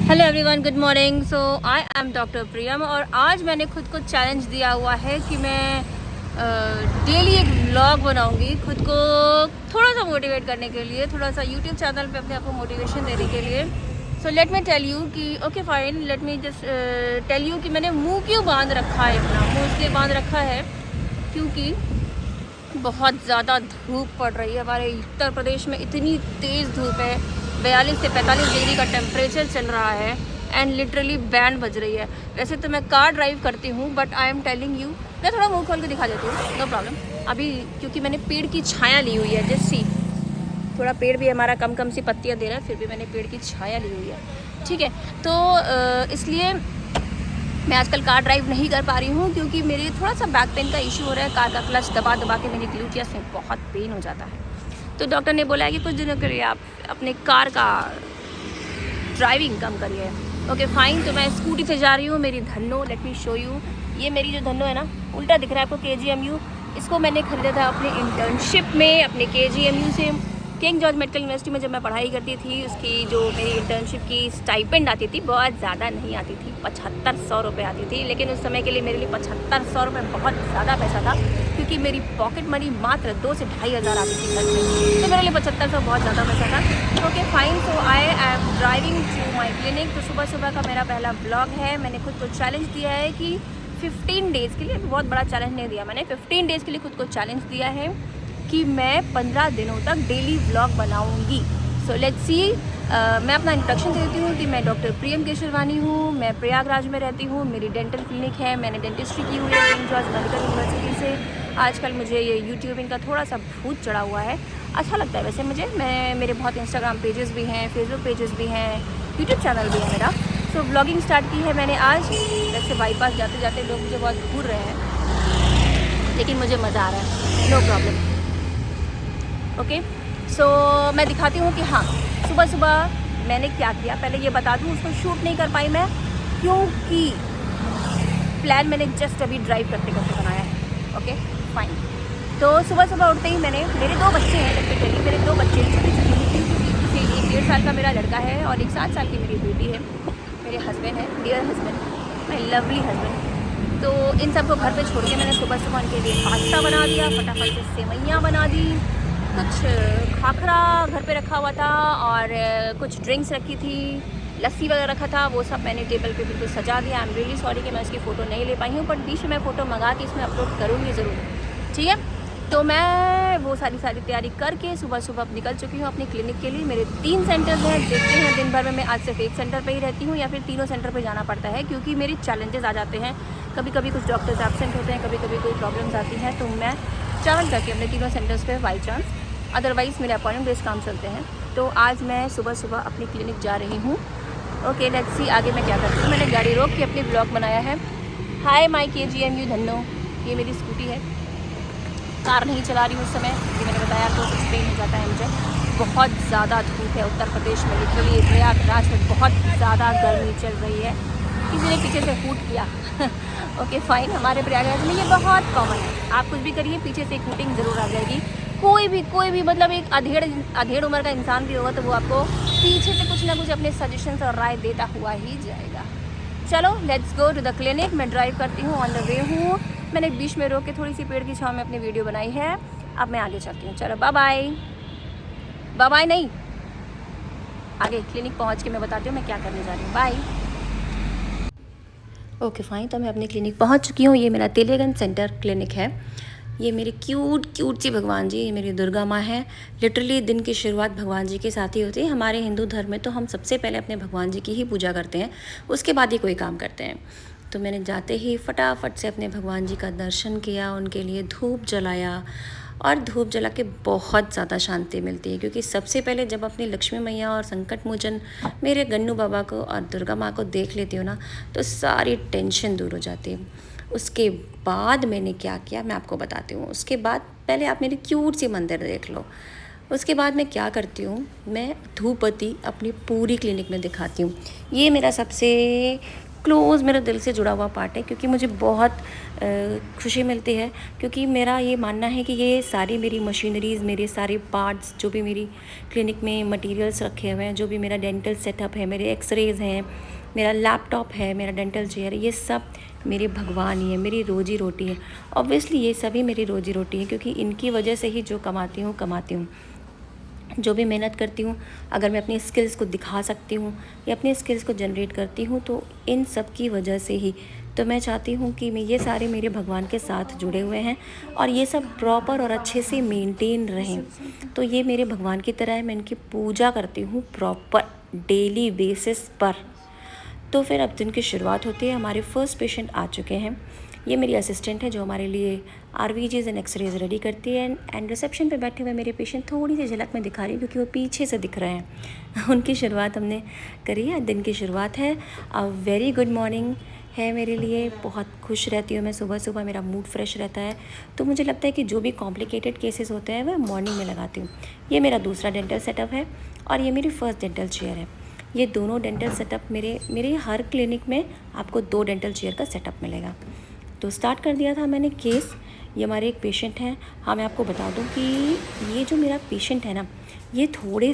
Hello everyone, good morning. So I am doctor Priyam और आज मैंने खुद को चैलेंज दिया हुआ है कि मैं डेली एक व्लॉग बनाऊंगी, खुद को थोड़ा सा मोटिवेट करने के लिए, थोड़ा सा यूट्यूब चैनल पे अपने आप को मोटिवेशन देने के लिए। So let me tell you कि okay fine, let me just tell you कि मैंने मुंह क्यों बांध रखा है। अपना मुंह इसलिए बांध रखा है क्योंकि बहुत ज़्यादा धूप पड़ रही है। हमारे उत्तर प्रदेश में इतनी तेज़ धूप है, 42 से 45 डिग्री का टेम्परेचर चल रहा है एंड लिटरली बैंड बज रही है। वैसे तो मैं कार ड्राइव करती हूँ but I am telling you, मैं थोड़ा मुंह खोल के दिखा देती हूँ, नो प्रॉब्लम। अभी क्योंकि मैंने पेड़ की छाया ली हुई है, जस्ट सी, थोड़ा पेड़ भी हमारा कम कम सी पत्तियाँ दे रहा है, फिर भी मैंने पेड़ की छाया ली हुई है, ठीक है। तो इसलिए मैं आजकल कार ड्राइव नहीं कर पा रही हूँ क्योंकि मेरे थोड़ा सा बैक पेन का इशू हो रहा है। कार का क्लच दबा दबा के मेरी ग्लूटियस में बहुत पेन हो जाता है। तो डॉक्टर ने बोला है कि कुछ दिनों के लिए आप अपने कार का ड्राइविंग कम करिए। ओके फाइन, तो मैं स्कूटी से जा रही हूँ। मेरी Dhanno, let me show you, ये मेरी जो धन्नो है ना, उल्टा दिख रहा है आपको, KGMU। इसको मैंने ख़रीदा था अपने इंटर्नशिप में, अपने KGMU से। किंग जॉर्ज मेडिकल यूनिवर्सिटी में जब मैं पढ़ाई करती थी, उसकी जो मेरी इंटर्नशिप की स्टाइपेंड आती थी, बहुत ज़्यादा नहीं आती थी, 7500 रुपये आती थी। लेकिन उस समय के लिए मेरे लिए 7500 रुपये बहुत ज़्यादा पैसा था क्योंकि मेरी पॉकेट मनी मात्र 2 से 2500 आती थी घर से। तो मेरे लिए 7500 बहुत ज़्यादा पैसा था। Okay fine, so I am driving to my clinic. तो सुबह सुबह का मेरा पहला ब्लॉग है। मैंने खुद को चैलेंज दिया है कि 15 डेज़ के लिए, बहुत बड़ा चैलेंज नहीं दिया मैंने, 15 डेज़ के लिए खुद को चैलेंज दिया है कि मैं 15 दिनों तक डेली व्लॉग बनाऊंगी। So let's see. मैं अपना इंट्रोडक्शन दे देती हूँ कि मैं डॉक्टर प्रियम केशरवानी हूँ। मैं प्रयागराज में रहती हूँ, मेरी डेंटल क्लिनिक है, मैंने डेंटिस्ट्री की हुई है किंग जॉर्ज मेडिकल यूनिवर्सिटी से। आजकल मुझे ये यूट्यूबिंग का थोड़ा सा भूत चढ़ा हुआ है, अच्छा लगता है वैसे मुझे। मेरे बहुत इंस्टाग्राम पेजेस भी हैं, फेसबुक पेजेस भी हैं, यूट्यूब चैनल भी है मेरा। सो व्लॉगिंग स्टार्ट की है मैंने आज। वैसे बाईपास जाते जाते लोग मुझे बहुत घूर रहे हैं, लेकिन मुझे मज़ा आ रहा है, नो प्रॉब्लम। ओके, सो मैं दिखाती हूँ कि हाँ, सुबह सुबह मैंने क्या किया। पहले ये बता दूँ, उसको शूट नहीं कर पाई मैं क्योंकि प्लान मैंने जस्ट अभी ड्राइव करते करते बनाया है। ओके फाइन, तो सुबह सुबह उठते ही मैंने, मेरे 2 बच्चे हैं, लेकिन मेरे 2 बच्चे छोटे छोटे, एक 1.5 साल का मेरा लड़का है और एक 7 साल की मेरी बेटी है। मेरे हस्बैंड है, dear husband, my lovely husband. तो इन सबको घर पे छोड़ के मैंने सुबह सुबह उनके लिए पास्ता बना दिया, फटाफट से सेवइयाँ बना दी, कुछ खाखरा घर पे रखा हुआ था और कुछ ड्रिंक्स रखी थी, लस्सी वगैरह रखा था, वो सब मैंने टेबल पे बिल्कुल सजा दिया। आई एम रियली सॉरी कि मैं इसकी फ़ोटो नहीं ले पाई हूँ, बट बीच में मैं फ़ोटो मंगा के इसमें अपलोड करूँगी ज़रूर, ठीक है। तो मैं वो सारी तैयारी करके सुबह सुबह निकल चुकी हूँ अपनी क्लिनिक के लिए। मेरे 3 सेंटर्स हैं, देखते हैं दिन भर में मैं आज सिर्फ एक सेंटर पे ही रहती हूँ या फिर तीनों सेंटर पे जाना पड़ता है क्योंकि मेरे चैलेंजेस आ जाते हैं। कभी कभी कुछ डॉक्टर्स एब्सेंट होते हैं, कभी कभी कोई प्रॉब्लम्स आती हैं, तो मैं ट्रैवल करके अपने तीनों सेंटर्स पे बाई चांस, अदरवाइज़ मेरे अपॉइंटमेंट बेस्ड काम चलते हैं। तो आज मैं सुबह सुबह अपनी क्लिनिक जा रही हूँ। ओके लेट्स सी आगे मैं क्या करती हूँ। मैंने गाड़ी रोक के अपनी ब्लॉग बनाया है। हाय माई KGMU धन्नो, ये मेरी स्कूटी है, कार नहीं चला रही हूँ उस समय क्योंकि मैंने बताया तो कुछ पेन हो जाता है मुझे। बहुत ज़्यादा धूप है उत्तर प्रदेश में, लिटरली प्रयागराज में बहुत ज़्यादा गर्मी चल रही है। किसी ने पीछे से हूट किया ओके फाइन, हमारे प्रयागराज में ये बहुत कॉमन है। आप कुछ भी करिए, पीछे से हूटिंग ज़रूर आ जाएगी। कोई भी मतलब एक अधेड़ उम्र का इंसान भी होगा तो वो आपको पीछे से कुछ ना कुछ अपने सजेशंस और राय देता हुआ ही जाएगा। चलो let's go to the clinic. मैं ड्राइव करती हूँ, ऑन द वे हूँ। मैंने बीच में रोक के थोड़ी सी पेड़ की छाँव में अपनी वीडियो बनाई है। अब मैं आगे चलती हूँ, चलो बाय बाय। बाय बाय नहीं, आगे क्लिनिक पहुँच के मैं बताती हूँ मैं क्या करने जा रही हूँ। बाय। ओके फाइन, तो मैं अपनी क्लिनिक पहुँच चुकी हूँ। ये मेरा तेलेगंज सेंटर क्लिनिक है। ये मेरी क्यूट सी भगवान जी, ये मेरी दुर्गा माँ है। लिटरली दिन की शुरुआत भगवान जी के साथ ही होती है। हमारे हिंदू धर्म में तो हम सबसे पहले अपने भगवान जी की ही पूजा करते हैं, उसके बाद ही कोई काम करते हैं। तो मैंने जाते ही फटाफट से अपने भगवान जी का दर्शन किया, उनके लिए धूप जलाया और धूप जला के बहुत ज़्यादा शांति मिलती है क्योंकि सबसे पहले जब अपनी लक्ष्मी मैया और संकट मोचन मेरे गन्नू बाबा को और दुर्गा माँ को देख लेती हूँ ना, तो सारी टेंशन दूर हो जाती है। उसके बाद मैंने क्या किया मैं आपको बताती हूँ। उसके बाद पहले आप मेरी क्यूट सी मंदिर देख लो। उसके बाद मैं क्या करती हूँ, मैं धूप बत्ती अपनी पूरी क्लिनिक में दिखाती हूँ। ये मेरा सबसे क्लोज़ मेरे दिल से जुड़ा हुआ पार्ट है, क्योंकि मुझे बहुत खुशी मिलती है, क्योंकि मेरा ये मानना है कि ये सारी मेरी मशीनरीज़, मेरे सारे पार्ट्स, जो भी मेरी क्लिनिक में मटेरियल्स रखे हुए हैं, जो भी मेरा डेंटल सेटअप है, मेरे एक्सरेज़ हैं, मेरा लैपटॉप है, मेरा डेंटल चेयर है, ये सब मेरे भगवान ही है, मेरी रोजी रोटी है। ऑब्वियसली ये सभी मेरी रोजी रोटी है, क्योंकि इनकी वजह से ही जो कमाती हूँ, जो भी मेहनत करती हूँ, अगर मैं अपनी स्किल्स को दिखा सकती हूँ या अपनी स्किल्स को जनरेट करती हूँ, तो इन सब की वजह से ही। तो मैं चाहती हूँ कि मैं ये सारे मेरे भगवान के साथ जुड़े हुए हैं और ये सब प्रॉपर और अच्छे से मेंटेन रहें। तो ये मेरे भगवान की तरह है, मैं इनकी पूजा करती हूँ प्रॉपर डेली बेसिस पर। तो फिर अब दिन की शुरुआत होती है। हमारे फर्स्ट पेशेंट आ चुके हैं। ये मेरी असिस्टेंट है जो हमारे लिए आरवीजीज एंड एक्सरेज रेडी करती है। एंड रिसेप्शन पे बैठे हुए मेरे पेशेंट थोड़ी सी झलक में दिखा रही हूँ, क्योंकि वो पीछे से दिख रहे हैं। उनकी शुरुआत हमने करी है, दिन की शुरुआत है। वेरी गुड मॉर्निंग है मेरे लिए। बहुत खुश रहती हूँ मैं सुबह सुबह, मेरा मूड फ्रेश रहता है। तो मुझे लगता है कि जो भी कॉम्प्लिकेटेड केसेस होते हैं वह मॉर्निंग में लगाती हूँ। ये मेरा दूसरा डेंटल सेटअप है और ये मेरी फर्स्ट डेंटल चेयर है। ये दोनों डेंटल सेटअप मेरे हर क्लिनिक में आपको 2 डेंटल चेयर का सेटअप मिलेगा। तो स्टार्ट कर दिया था मैंने केस। ये हमारे एक पेशेंट हैं। हाँ, मैं आपको बता दूं कि ये जो मेरा पेशेंट है ना, ये थोड़े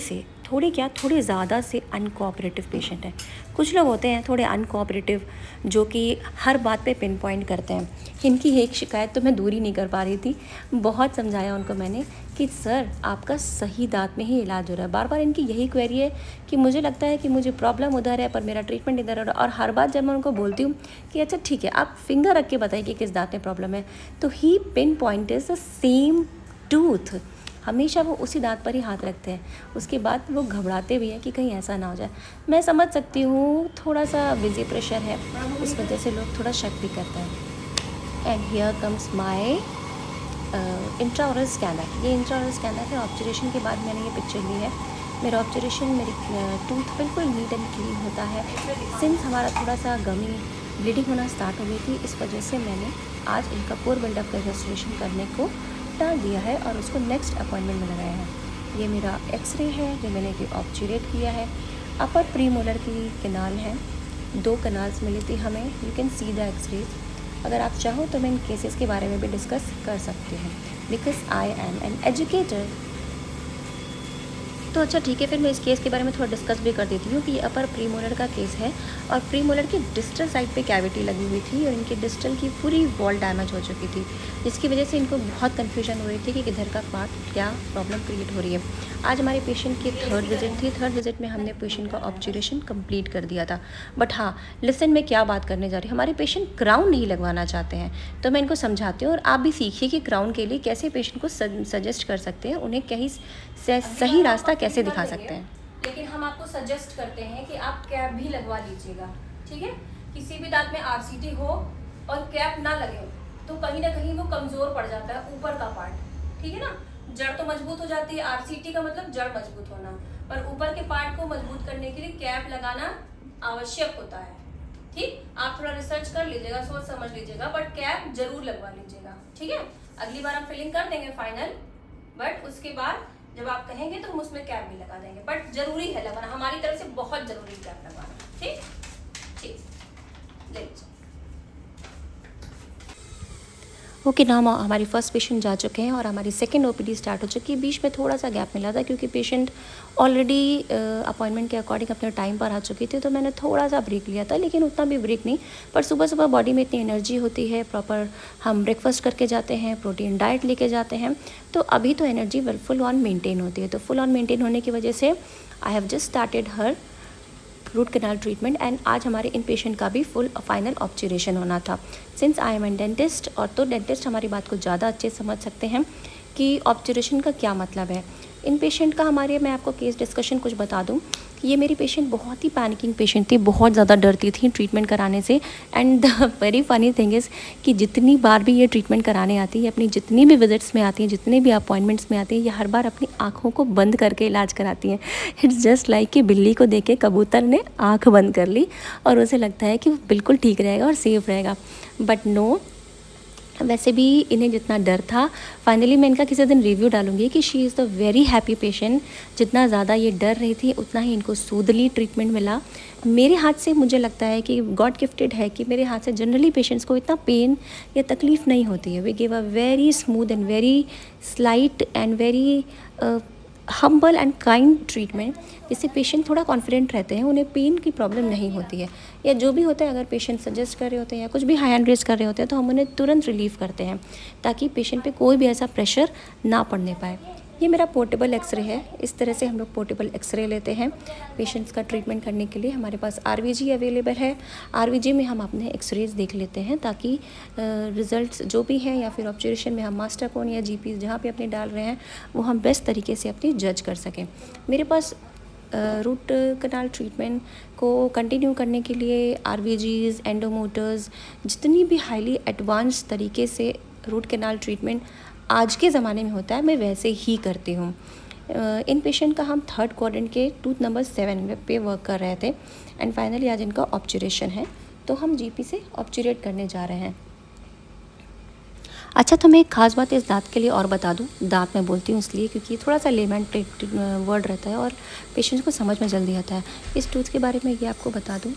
ज़्यादा से अनकोऑपरेटिव पेशेंट है। कुछ लोग होते हैं थोड़े अनकोऑपरेटिव, जो कि हर बात पे पिन पॉइंट करते हैं। इनकी एक शिकायत तो मैं दूर ही नहीं कर पा रही थी। बहुत समझाया उनको मैंने कि सर आपका सही दांत में ही इलाज हो रहा है। बार बार इनकी यही क्वेरी है कि मुझे लगता है कि मुझे प्रॉब्लम उधर है पर मेरा ट्रीटमेंट इधर है। और हर बार जब मैं उनको बोलती हूँ कि अच्छा ठीक है, आप फिंगर रख के बताइए कि किस दांत में प्रॉब्लम है, तो ही pin point is the same tooth. हमेशा वो उसी दांत पर ही हाथ रखते हैं। उसके बाद वो घबराते भी हैं कि कहीं ऐसा ना हो जाए। मैं समझ सकती हूँ, थोड़ा सा बिजी प्रेशर है, उस वजह से लोग थोड़ा शक भी करते हैं। And here comes my intraoral scanner. ये इंट्राओरल स्कैनर है। ऑब्जर्वेशन के बाद मैंने ये पिक्चर ली है। मेरा ऑब्जर्वेशन, मेरी टूथ बिल्कुल नीट एंड क्लीन होता है। सिंस हमारा थोड़ा सा गमी ब्लीडिंग होना स्टार्ट हो गई थी, इस वजह से मैंने आज इनका कोर बिल्डअप का रेस्टोरेशन करने को टाल दिया है और उसको नेक्स्ट अपॉइंटमेंट में लगाया है। ये मेरा एक्सरे है जो मैंने कि ऑब्जर्वेट किया है। अपर प्रीमोलर की कनाल है, 2 कनाल्स मिली थी हमें। You can see the x-rays. अगर आप चाहो तो मैं इन केसेस के बारे में भी डिस्कस कर सकती हूँ, because I am an educator. तो अच्छा ठीक है, फिर मैं इस केस के बारे में थोड़ा डिस्कस भी कर देती हूँ कि ये अपर प्रीमोलर का केस है और प्रीमोलर की डिस्टल साइड पे कैविटी लगी हुई थी और इनके डिस्टल की पूरी वॉल डैमेज हो चुकी थी, जिसकी वजह से इनको बहुत कन्फ्यूजन हो रही थी कि किधर का पार्ट क्या प्रॉब्लम क्रिएट हो रही है। आज हमारे पेशेंट की 3rd विजिट थी। 3rd विजिट में हमने पेशेंट का ऑब्जर्वेशन कंप्लीट कर दिया था। बट हाँ, लिसन में क्या बात करने जा रही हूँ, हमारे पेशेंट क्राउन नहीं लगवाना चाहते हैं, तो मैं इनको समझाती हूँ और आप भी सीखिए कि क्राउन के लिए कैसे पेशेंट को सजेस्ट कर सकते हैं, उन्हें कहीं सही रास्ता कैसे दिखा सकते हैं। लेकिन हम आपको सजेस्ट करते हैं कि आप कैप भी लगवा लीजिएगा, ठीक है। किसी भी दांत में आरसीटी हो और कैप ना लगे हो तो कहीं ना कहीं वो कमज़ोर पड़ जाता है ऊपर का पार्ट, ठीक है ना। जड़ तो मजबूत हो जाती है, आरसीटी का मतलब जड़ मजबूत होना, पर ऊपर के पार्ट को मजबूत करने के लिए कैप लगाना आवश्यक होता है। ठीक, आप थोड़ा रिसर्च कर लीजिएगा, सोच समझ लीजिएगा, बट कैप जरूर लगवा लीजिएगा, ठीक है। अगली बार हम फिलिंग कर देंगे फाइनल, बट उसके बाद जब आप कहेंगे तो हम उसमें कैप भी लगा देंगे, बट जरूरी है लगाना, हमारी तरफ से बहुत जरूरी कैप लगवाना, ठीक ठीक। ले लीजिए। ओके, नाम हमारी फर्स्ट पेशेंट जा चुके हैं और हमारी सेकंड ओपीडी स्टार्ट हो चुकी है। बीच में थोड़ा सा गैप मिला था क्योंकि पेशेंट ऑलरेडी अपॉइंटमेंट के अकॉर्डिंग अपने टाइम पर आ चुकी थी, तो मैंने थोड़ा सा ब्रेक लिया था, लेकिन उतना भी ब्रेक नहीं। पर सुबह सुबह बॉडी में इतनी एनर्जी होती है, प्रॉपर हम ब्रेकफास्ट करके जाते हैं, प्रोटीन डाइट लेके जाते हैं, तो अभी तो एनर्जी फुल ऑन मेनटेन होती है। तो फुल ऑन मेनटेन होने की वजह से I have just started her root canal treatment and आज हमारे इन पेशेंट का भी फुल फाइनल ऑब्जर्वेशन होना था। Since I am an dentist, और तो डेंटिस्ट हमारी बात को ज़्यादा अच्छे समझ सकते हैं कि ऑब्जर्वेशन का क्या मतलब है। इन पेशेंट का मैं आपको केस डिस्कशन कुछ बता दूं कि ये मेरी पेशेंट बहुत ही पैनिकिंग पेशेंट थी, बहुत ज़्यादा डरती थी ट्रीटमेंट कराने से। And the very funny thing is कि जितनी बार भी ये ट्रीटमेंट कराने आती है, अपनी जितनी भी विजिट्स में आती हैं, जितने भी अपॉइंटमेंट्स में आती है, ये हर बार अपनी आँखों को बंद करके इलाज कराती हैं। इट्स जस्ट लाइक कि बिल्ली को देख के कबूतर ने आँख बंद कर ली और उसे लगता है कि वो बिल्कुल ठीक रहेगा और सेफ़ रहेगा, बट नो, वैसे भी इन्हें जितना डर था, फाइनली मैं इनका किसी दिन रिव्यू डालूंगी कि she is the very happy patient. जितना ज़्यादा ये डर रही थी उतना ही इनको सूदली ट्रीटमेंट मिला। मेरे हाथ से मुझे लगता है कि गॉड गिफ्टेड है कि मेरे हाथ से जनरली पेशेंट्स को इतना पेन या तकलीफ़ नहीं होती है। We give a very smooth and very slight and very humble and kind treatment, जिससे पेशेंट थोड़ा कॉन्फिडेंट रहते हैं, उन्हें पेन की प्रॉब्लम नहीं होती है। या जो भी होता है, अगर पेशेंट सजेस्ट कर रहे होते हैं या कुछ भी हाई हैंड रेज कर रहे होते हैं तो हम उन्हें तुरंत रिलीव करते हैं ताकि पेशेंट पे कोई भी ऐसा प्रेशर ना पड़ने पाए। ये मेरा पोर्टेबल एक्सरे है। इस तरह से हम लोग पोर्टेबल एक्सरे लेते हैं पेशेंट्स का ट्रीटमेंट करने के लिए। हमारे पास आरवीजी अवेलेबल है। आरवीजी में हम अपने एक्सरेज देख लेते हैं ताकि रिजल्ट्स जो भी हैं या फिर ऑब्जर्वेशन में हम मास्टर कोन या जीपी जहाँ पे अपने डाल रहे हैं वो हम बेस्ट तरीके से अपनी जज कर सकें। मेरे पास रूट कनाल ट्रीटमेंट को कंटिन्यू करने के लिए आरवीजीज, एंडोमोटर्स, जितनी भी हाईली एडवांस तरीके से रूट कनाल ट्रीटमेंट आज के ज़माने में होता है, मैं वैसे ही करती हूँ। इन पेशेंट का हम 3rd क्वाड्रेंट के टूथ नंबर 7 पे वर्क कर रहे थे एंड फाइनली आज इनका ऑब्जर्वेशन है, तो हम जीपी से ऑब्जर्वेट करने जा रहे हैं। अच्छा, तो मैं एक ख़ास बात इस दांत के लिए और बता दूं। दांत मैं बोलती हूँ इसलिए क्योंकि थोड़ा सा लेमन वर्ड रहता है और पेशेंट्स को समझ में जल्दी आता है। इस टूथ के बारे में ये आपको बता दूं,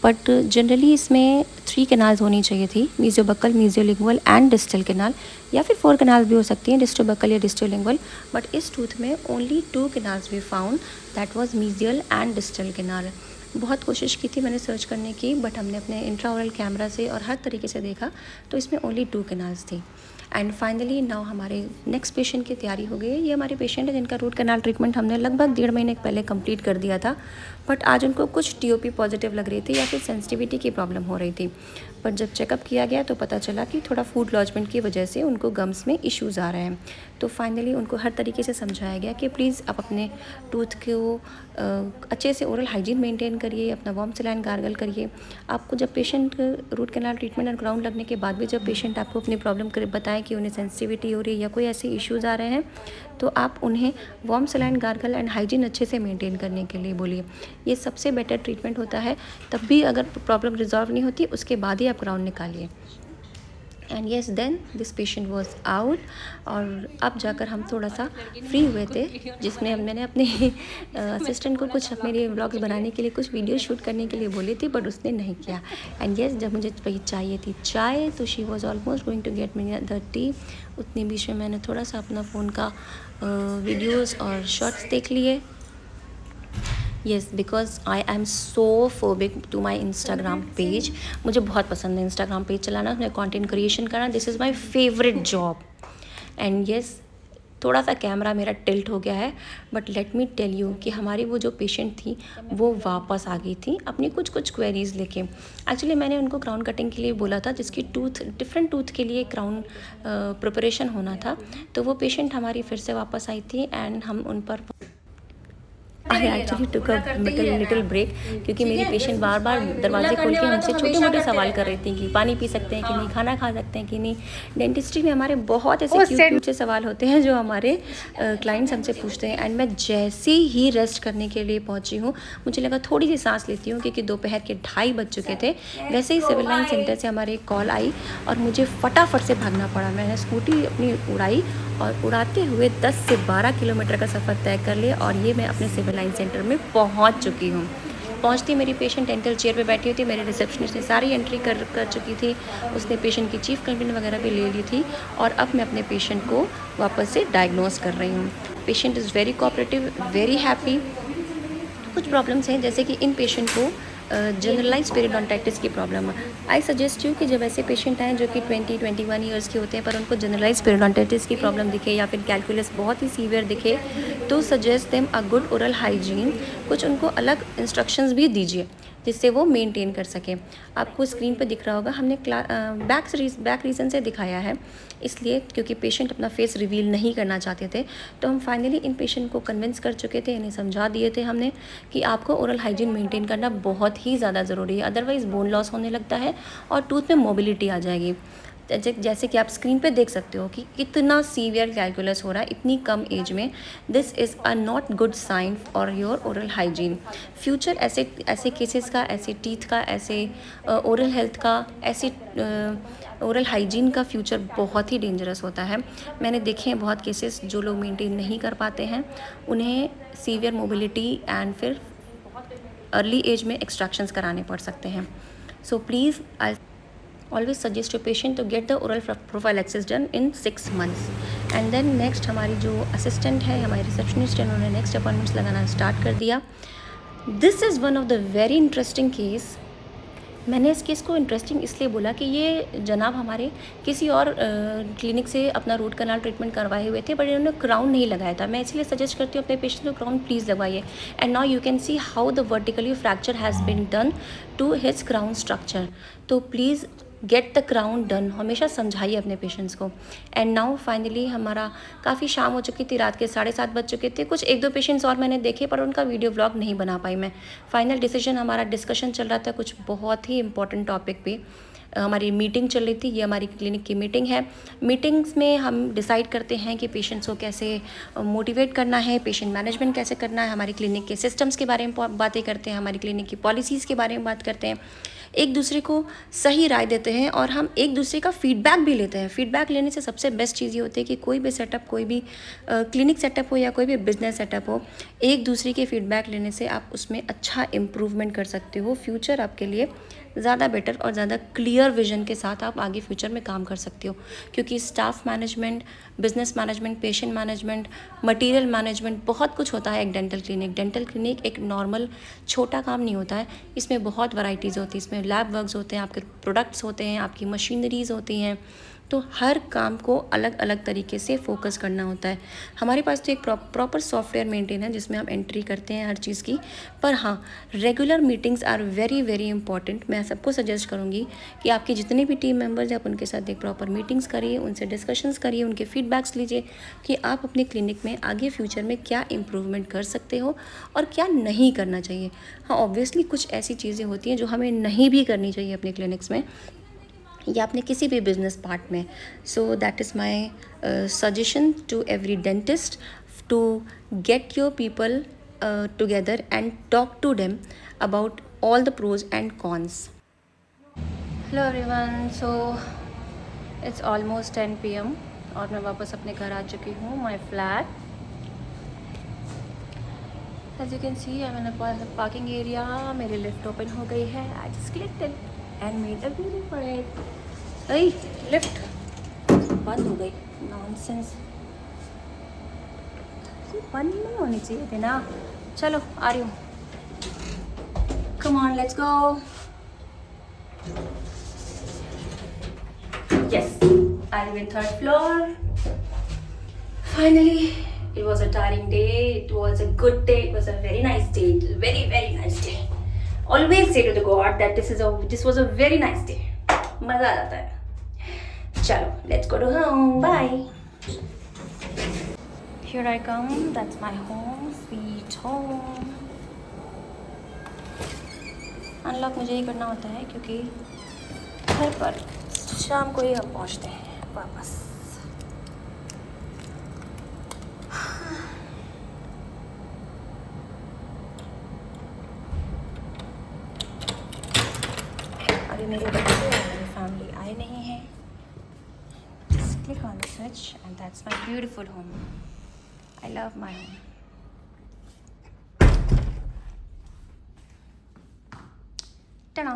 बट जनरली इसमें 3 कैनाल्स होनी चाहिए थी, मीजियोबक्कल, मीजियोलिंगुअल एंड डिस्टल कैनाल, या फिर 4 कैनाल्स भी हो सकती हैं, डिस्टोबक्कल या डिस्टोलिंगुअल। बट इस टूथ में only 2 canals we found, that was mesial and distal canal. बहुत कोशिश की थी मैंने सर्च करने की, बट हमने अपने इंट्राओरल कैमरा से और हर तरीके से देखा तो इसमें ओनली 2 कैनाल्स थी। एंड फाइनली नाउ हमारे नेक्स्ट पेशेंट की तैयारी हो गई है। ये हमारे पेशेंट है जिनका रूट कैनाल ट्रीटमेंट हमने लगभग 1.5 महीने पहले कंप्लीट कर दिया था, बट आज उनको कुछ टीओपी पॉजिटिव लग रही थी या फिर सेंसिटिविटी की प्रॉब्लम हो रही थी। बट जब चेकअप किया गया तो पता चला कि थोड़ा फूड लॉजमेंट की वजह से उनको गम्स में इश्यूज़ आ रहे हैं। तो फाइनली उनको हर तरीके से समझाया गया कि प्लीज़ आप अपने टूथ को अच्छे से ओरल हाइजीन मेंटेन करिए, अपना वार्म सलाइन गार्गल करिए। आपको जब पेशेंट रूट कैनाल ट्रीटमेंट और ग्राउंड लगने के बाद भी जब पेशेंट आपको अपनी प्रॉब्लम बताएं कि उन्हें सेंसिटिविटी हो रही है या कोई ऐसे इश्यूज़ आ रहे हैं, तो आप उन्हें warm saline gargle and hygiene अच्छे से मेंटेन करने के लिए बोलिए। ये सबसे बेटर ट्रीटमेंट होता है। तब भी अगर प्रॉब्लम रिजॉल्व नहीं होती उसके बाद ही आप ग्राउंड निकालिए। And yes, then this patient was out. और अब जाकर हम थोड़ा सा फ्री हुए थे, जिसमें मैंने अपने असिस्टेंट को कुछ मेरे व्लॉग्स बनाने के लिए कुछ वीडियो शूट करने के लिए बोली थी, बट उसने नहीं किया। एंड येस, जब मुझे चाहिए थी चाय तो she was almost going to get me the tea. उतने बीच में मैंने थोड़ा सा अपना फ़ोन का वीडियोज़ और शॉर्ट्स देख लिए। Yes, because I am so phobic to my Instagram page. मुझे बहुत पसंद है इंस्टाग्राम पेज चलाना, उसमें कंटेंट क्रिएशन करना। This is my favourite job. And yes, थोड़ा सा कैमरा मेरा टिल्ट हो गया है, but let me tell you कि हमारी वो जो पेशेंट थी वो वापस आ गई थी अपनी कुछ क्वेरीज़ लेके। एक्चुअली मैंने उनको क्राउन कटिंग के लिए बोला था, जिसकी डिफरेंट टूथ के लिए क्राउन प्रिपरेशन होना था। तो वो पेशेंट हमारी फिर से वापस आई थी एंड हम उन पर I actually took a little break, क्योंकि मेरी पेशेंट बार बार दरवाजे खोल के हमसे छोटे मोटे सवाल कर रही थी कि पानी पी सकते हैं कि नहीं, खाना खा सकते हैं कि नहीं। डेंटिस्ट्री में हमारे बहुत ऐसे क्यूट से सवाल होते हैं जो हमारे क्लाइंट्स हमसे पूछते हैं। एंड मैं जैसे ही रेस्ट करने के लिए पहुंची हूँ, मुझे लगा थोड़ी सी सांस लेती हूँ क्योंकि दोपहर के 2:30 बज चुके थे। वैसे ही सिविल लाइन सेंटर से हमारे एक कॉल आई और मुझे फटाफट से भागना पड़ा। मैंने स्कूटी अपनी उड़ाई और उड़ाते हुए 10 से 12 किलोमीटर का सफ़र तय कर लिया और ये मैं अपने सिविल लाइन सेंटर में पहुंच चुकी हूँ। पहुंचती मेरी पेशेंट डेंटल चेयर पे बैठी हुई थी। मेरे रिसेप्शनिस्ट ने सारी एंट्री कर चुकी थी। उसने पेशेंट की चीफ कंप्लेंट वगैरह भी ले ली थी और अब मैं अपने पेशेंट को वापस से डायग्नोज कर रही हूँ। Patient is very cooperative, very happy. कुछ प्रॉब्लम्स हैं जैसे कि इन पेशेंट को जनरलाइज पेरिडोंटाइटिस की प्रॉब्लम है। आई सजेस्ट यू कि जब ऐसे पेशेंट आएँ जो कि 20-21 ईयर्स के होते हैं पर उनको जनरलाइज पेरिडोंटाइटिस की प्रॉब्लम दिखे या फिर कैलकुलस बहुत ही सीवियर दिखे, तो suggest them a good oral hygiene. कुछ उनको अलग इंस्ट्रक्शंस भी दीजिए जिससे वो मेंटेन कर सकें। आपको स्क्रीन पर दिख रहा होगा, हमने बैक रीज़न से दिखाया है, इसलिए क्योंकि पेशेंट अपना फेस रिवील नहीं करना चाहते थे। तो हम फाइनली इन पेशेंट को कन्विंस कर चुके थे, इन्हें समझा दिए थे हमने कि आपको ओरल हाइजीन मेंटेन करना बहुत ही ज़्यादा ज़रूरी है, अदरवाइज़ बोन लॉस होने लगता है और टूथ में मोबिलिटी आ जाएगी। जैसे कि आप स्क्रीन पे देख सकते हो कि कितना सीवियर कैलकुलस हो रहा है इतनी कम एज में। This is a not good sign for your oral hygiene. Future ऐसे केसेस का, ऐसे टीथ का, ऐसे ओरल हेल्थ का, ऐसे ओरल हाइजीन का फ्यूचर बहुत ही डेंजरस होता है। मैंने देखे हैं बहुत केसेस, जो लोग मेंटेन नहीं कर पाते हैं उन्हें सीवियर मोबिलिटी एंड फिर अर्ली एज में एक्सट्रैक्शंस कराने पड़ सकते हैं। So please I always suggest your patient to get the oral prophylaxis done in 6 months। And then next हमारी जो असिस्टेंट है, हमारी रिसेप्शनिस्ट है, उन्होंने नेक्स्ट अपॉइंटमेंट्स लगाना स्टार्ट कर दिया। This is one of the very interesting case. मैंने इस केस को इंटरेस्टिंग इसलिए बोला कि ये जनाब हमारे किसी और क्लिनिक से अपना रूट कनाल ट्रीटमेंट करवाए हुए थे, बट इन्होंने क्राउन नहीं लगाया था। मैं इसलिए सजेस्ट करती हूँ अपने पेशेंट को क्राउन प्लीज़ लगवाइए। And now you can see how the vertically fracture has been done to his crown structure. तो please get the crown done, हमेशा समझाइए अपने पेशेंट्स को। एंड नाउ फाइनली हमारा काफ़ी शाम हो चुकी थी, रात के 7:30 बज चुके थे। कुछ 1-2 पेशेंट्स और मैंने देखे, पर उनका वीडियो व्लॉग नहीं बना पाई मैं। फाइनल डिसीजन हमारा डिस्कशन चल रहा था कुछ बहुत ही इंपॉर्टेंट टॉपिक पे। हमारी मीटिंग चल रही थी, ये हमारी क्लिनिक की मीटिंग है। मीटिंग्स में हम डिसाइड करते हैं कि पेशेंट्स को कैसे मोटिवेट करना है, पेशेंट मैनेजमेंट कैसे करना है, हमारी क्लिनिक के सिस्टम्स के बारे में बातें करते हैं, हमारी क्लिनिक की पॉलिसीज़ के बारे में बात करते हैं, एक दूसरे को सही राय देते हैं और हम एक दूसरे का फीडबैक भी लेते हैं। फीडबैक लेने से सबसे बेस्ट चीज़ ये होती है कि कोई भी सेटअप, कोई भी क्लिनिक सेटअप हो या कोई भी बिजनेस सेटअप हो, एक दूसरे के फीडबैक लेने से आप उसमें अच्छा इम्प्रूवमेंट कर सकते हो। फ्यूचर आपके लिए ज़्यादा बेटर और ज़्यादा क्लियर विजन के साथ आप आगे फ्यूचर में काम कर सकते हो, क्योंकि staff management, business management, patient management, material management, बहुत कुछ होता है एक डेंटल क्लिनिक। डेंटल क्लिनिक एक नॉर्मल छोटा काम नहीं होता है, इसमें बहुत वैरायटीज़ होती है। इसमें लैब वर्क्स होते हैं, आपके प्रोडक्ट्स होते हैं, आपकी मशीनरीज़ होती हैं, तो हर काम को अलग अलग तरीके से फोकस करना होता है। हमारे पास तो एक प्रॉपर सॉफ्टवेयर मेंटेन है जिसमें हम एंट्री करते हैं हर चीज़ की। पर हाँ, regular meetings are very very important. मैं सबको सजेस्ट करूँगी कि आपके जितने भी टीम मेंबर्स हैं, आप उनके साथ एक प्रॉपर मीटिंग्स करिए, उनसे डिस्कशंस करिए, उनके फीडबैक्स लीजिए कि आप अपने क्लिनिक में आगे फ्यूचर में क्या इम्प्रूवमेंट कर सकते हो और क्या नहीं करना चाहिए। हाँ, ऑब्वियसली कुछ ऐसी चीज़ें होती हैं जो हमें नहीं भी करनी चाहिए अपने क्लिनिक्स में या अपने किसी भी बिजनेस पार्ट में। So that is my suggestion to every dentist, to get your people together and talk to them about all the pros and cons. Hello everyone, so it's almost 10 PM और मैं वापस अपने घर आ चुकी हूँ, my flat. As you can see I am in a parking area. मेरी lift open हो गई है। I just clicked it and made a video for it. अरे लिफ्ट बंद हो गई, नॉनसेंस, बंद नहीं होनी चाहिए थी ना। चलो आ रही हूँ, come on let's go. Yes, I live in 3rd floor. Finally, it was a tiring day. It was a good day. It was a very nice day. Very very nice day. Always say to the God that this was a very nice day. मजा आ जाता है। चलो, let's go to home. Bye. Here I come. That's my home, sweet home. Unlock मुझे ही करना होता है क्योंकि घर पर शाम को ही हम पहुंचते हैं वापस। अभी मेरे बच्चे और मेरी फैमिली आए नहीं हैं। Just click on the switch and that's my beautiful home. I love my home. Ta-da!